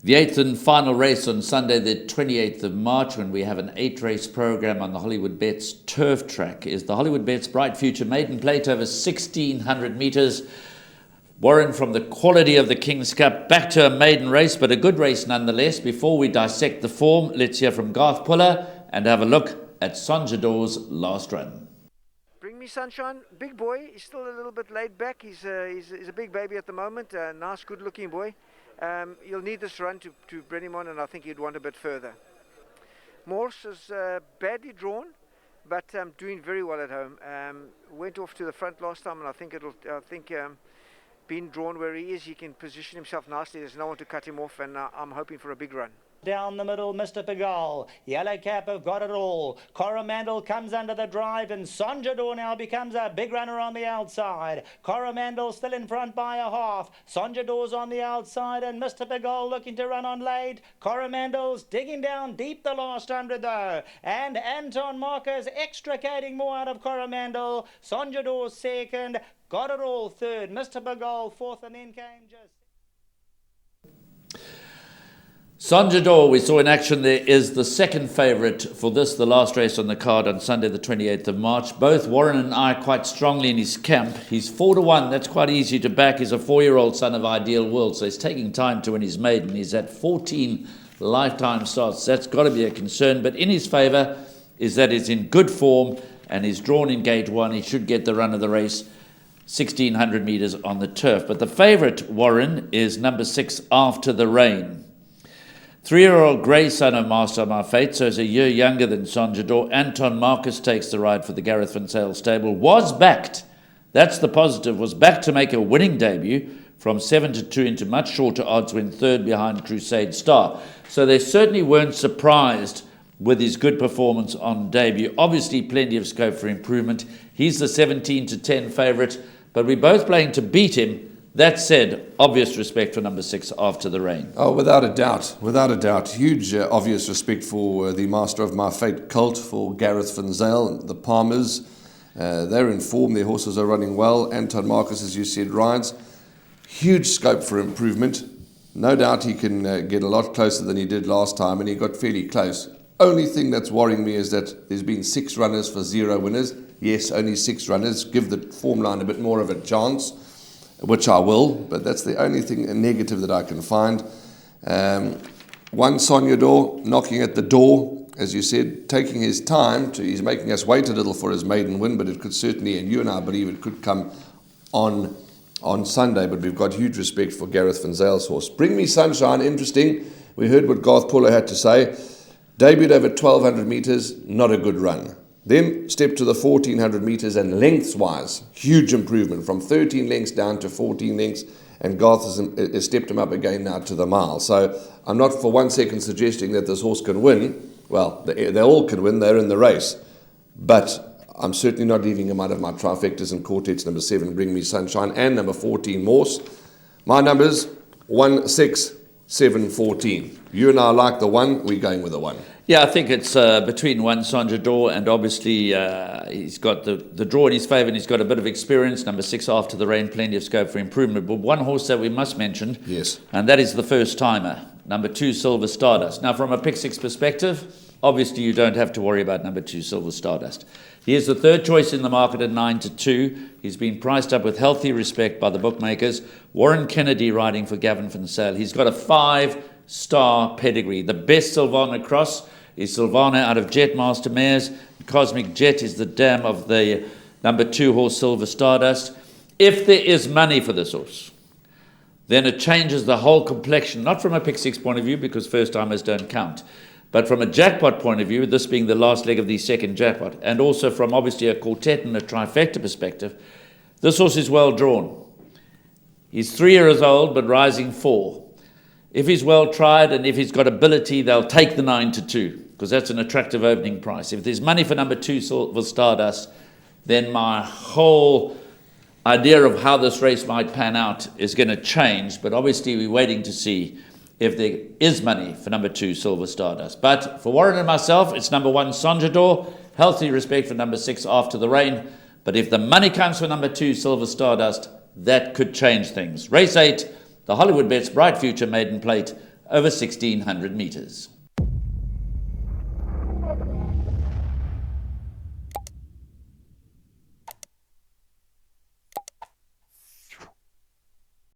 The eighth and final race on Sunday, the 28th of March, when we have an 8-race program on the Hollywood Bets turf track, is the Hollywood Bets Bright Future Maiden Plate over 1,600 metres. Warren, from the quality of the King's Cup, back to a maiden race, but a good race nonetheless. Before we dissect the form, let's hear from Garth Puller and have a look at Sonjador's last run. Bring Me Sunshine, big boy. He's still a little bit laid back. He's a big baby at the moment. Nice, good-looking boy. You'll need this run to bring him on, and I think you'd want a bit further. Morse is badly drawn, but doing very well at home. Went off to the front last time, and I think being drawn where he is, he can position himself nicely. There's no one to cut him off, and I'm hoping for a big run. Down the middle, Mr. Pigalle. Yellow Cap have got it all. Coromandel comes under the drive, and Sonjador now becomes a big runner on the outside. Coromandel still in front by a half. Sonjador's on the outside, and Mr. Pigalle looking to run on late. Coromandel's digging down deep the last 100 though. And Anton Marcus extricating more out of Coromandel. Sonjador second. Got it all third. Mr. Pigalle fourth, and then came just... Sonjador, we saw in action there, is the second favourite for this, the last race on the card on Sunday the 28th of March. Both Warren and I quite strongly in his camp. He's 4-1, that's quite easy to back. He's a 4-year-old son of Ideal World, so he's taking time to win his maiden. He's at 14 lifetime starts. That's got to be a concern, but in his favour is that he's in good form and he's drawn in gate 1. He should get the run of the race, 1,600 metres on the turf. But the favourite, Warren, is number 6, After the Rain. 3-year-old grey son of Master of My Fate, so he's a year younger than Sonjador. Anton Marcus takes the ride for the Gareth Van Zyl stable. Was backed, that's the positive, was backed to make a winning debut from 7-2 into much shorter odds when third behind Crusade Star. So they certainly weren't surprised with his good performance on debut. Obviously plenty of scope for improvement. He's the 17-10 favourite, but we're both playing to beat him. That said, obvious respect for number 6, After the Rain. Oh, without a doubt. Huge obvious respect for the Master of My Fate colt, for Gareth Van Zyl, the Palmers. They're in form, their horses are running well. Anton Marcus, as you said, rides. Huge scope for improvement. No doubt he can get a lot closer than he did last time, and he got fairly close. Only thing that's worrying me is that there's been 6 runners for 0 winners. Yes, only 6 runners. Give the form line a bit more of a chance, which I will, but that's the only thing negative that I can find. One Sonjador knocking at the door, as you said, taking his time. He's making us wait a little for his maiden win, but it could certainly, and you and I believe it could come on Sunday, but we've got huge respect for Gareth Van Zyl's horse. Bring Me Sunshine, interesting. We heard what Garth Puller had to say. Debuted over 1,200 metres, not a good run. Then stepped to the 1,400 metres, and lengths-wise, huge improvement from 13 lengths down to 14 lengths, and Garth has stepped him up again now to the mile. So I'm not for 1 second suggesting that this horse can win. Well, they all can win, they're in the race. But I'm certainly not leaving him out of my trifectas and quartets, number 7, Bring Me Sunshine, and number 14, Morse. My numbers, 1, 6, 7, 14. You and I like the 1, we're going with the 1. Yeah, I think it's between one Sonjador, and obviously he's got the draw in his favour, and he's got a bit of experience. Number 6, After the Rain, plenty of scope for improvement. But one horse that we must mention, yes, and that is the first timer, number 2, Silver Stardust. Now, from a pick 6 perspective, obviously you don't have to worry about number 2, Silver Stardust. He is the third choice in the market at 9-2. He's been priced up with healthy respect by the bookmakers. Warren Kennedy riding for Gavin Van Zyl. He's got a 5-star pedigree. The best Silvana cross is Silvana out of Jetmaster Mares. Cosmic Jet is the dam of the number 2 horse, Silver Stardust. If there is money for this horse, then it changes the whole complexion, not from a pick 6 point of view, because first-timers don't count, but from a jackpot point of view, this being the last leg of the second jackpot, and also from obviously a quartet and a trifecta perspective, this horse is well drawn. He's 3 years old, but rising 4. If he's well tried and if he's got ability, they'll take the 9-2, because that's an attractive opening price. If there's money for number 2, Silver Stardust, then my whole idea of how this race might pan out is going to change. But obviously we're waiting to see if there is money for number 2, Silver Stardust. But for Warren and myself, it's number 1, Sonjador. Healthy respect for number 6, After the Rain. But if the money comes for number 2, Silver Stardust, that could change things. Race 8, the Hollywood Bets Bright Future Maiden Plate over 1,600 metres.